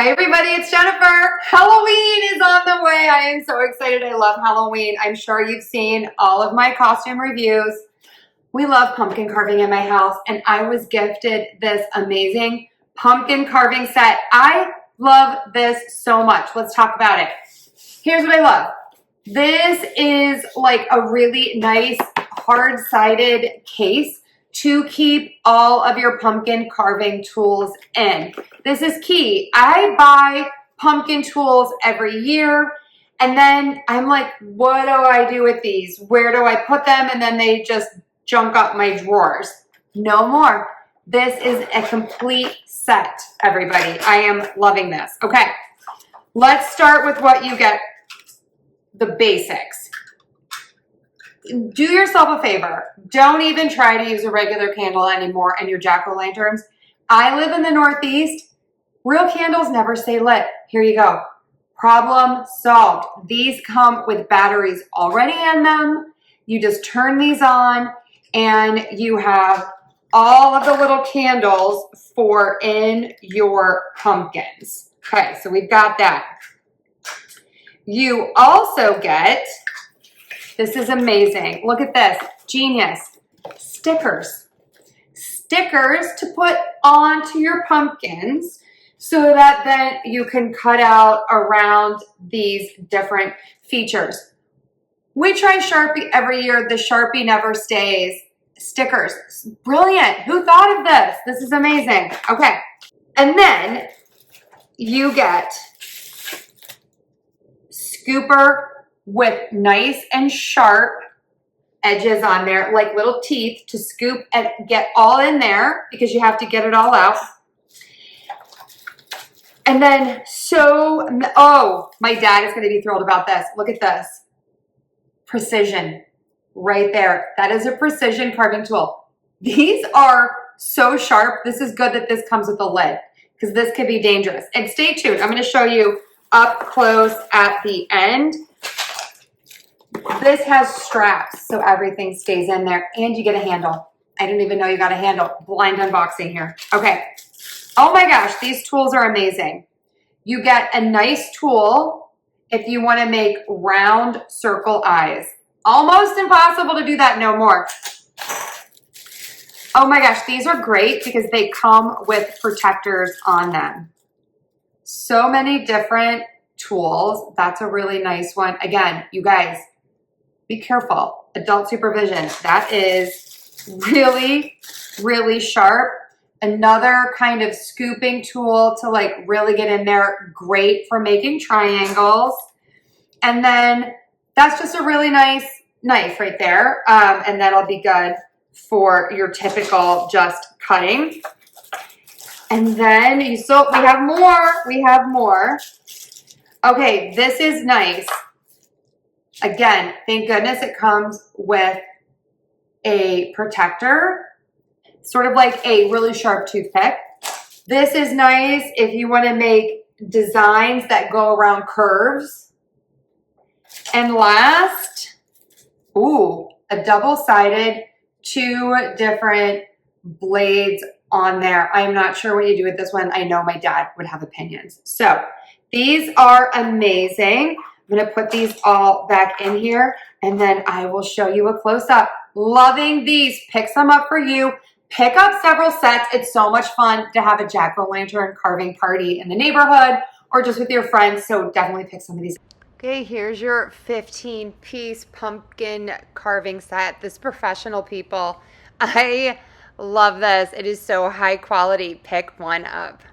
Hi everybody, it's Jennifer. Halloween is on the way. I am so excited. I love Halloween. I'm sure you've seen all of my costume reviews. We love pumpkin carving in my house, and I was gifted this amazing pumpkin carving set. I love this so much. Let's talk about it. Here's what I love. This is like a really nice hard-sided case to keep all of your pumpkin carving tools in. This is key. I buy pumpkin tools every year, and then I'm like, what do I do with these? Where do I put them? And then they just junk up my drawers. No more. This is a complete set, everybody. I am loving this. Okay, let's start with what you get, the basics. Do yourself a favor. Don't even try to use a regular candle anymore in your jack-o'-lanterns. I live in the Northeast. Real candles never stay lit. Here you go. Problem solved. These come with batteries already in them. You just turn these on and you have all of the little candles for in your pumpkins. Okay, so we've got that. You also get, this is amazing. Look at this. Genius. Stickers. Stickers to put onto your pumpkins so that then you can cut out around these different features. We try Sharpie every year. The Sharpie never stays. Stickers. Brilliant. Who thought of this? This is amazing. Okay. And then you get scooper with nice and sharp edges on there, like little teeth to scoop and get all in there because you have to get it all out. And then oh, my dad is going to be thrilled about this. Look at this. Precision right there. That is a precision carving tool. These are so sharp. This is good that this comes with a lid because this could be dangerous. And stay tuned. I'm going to show you up close at the end. This has straps so everything stays in there and you get a handle. I didn't even know you got a handle. Blind unboxing here. Okay. Oh my gosh, these tools are amazing. You get a nice tool if you want to make round circle eyes. Almost impossible to do that no more. Oh my gosh, these are great because they come with protectors on them. So many different tools. That's a really nice one. Again, you guys, be careful. Adult supervision. That is really, really sharp. Another kind of scooping tool to like really get in there. Great for making triangles. And then that's just a really nice knife right there. And that'll be good for your typical just cutting. And then we have more. We have more. Okay, this is nice. Again, thank goodness it comes with a protector, sort of like a really sharp toothpick. This is nice if you want to make designs that go around curves. And last, ooh, a double-sided, 2 different blades on there. I'm not sure what you do with this one. I know my dad would have opinions. So these are amazing. I'm going to put these all back in here, and then I will show you a close-up. Loving these. Pick some up for you. Pick up several sets. It's so much fun to have a jack-o'-lantern carving party in the neighborhood or just with your friends, so definitely pick some of these. Okay, here's your 15-piece pumpkin carving set. This professional people. I love this. It is so high quality. Pick one up.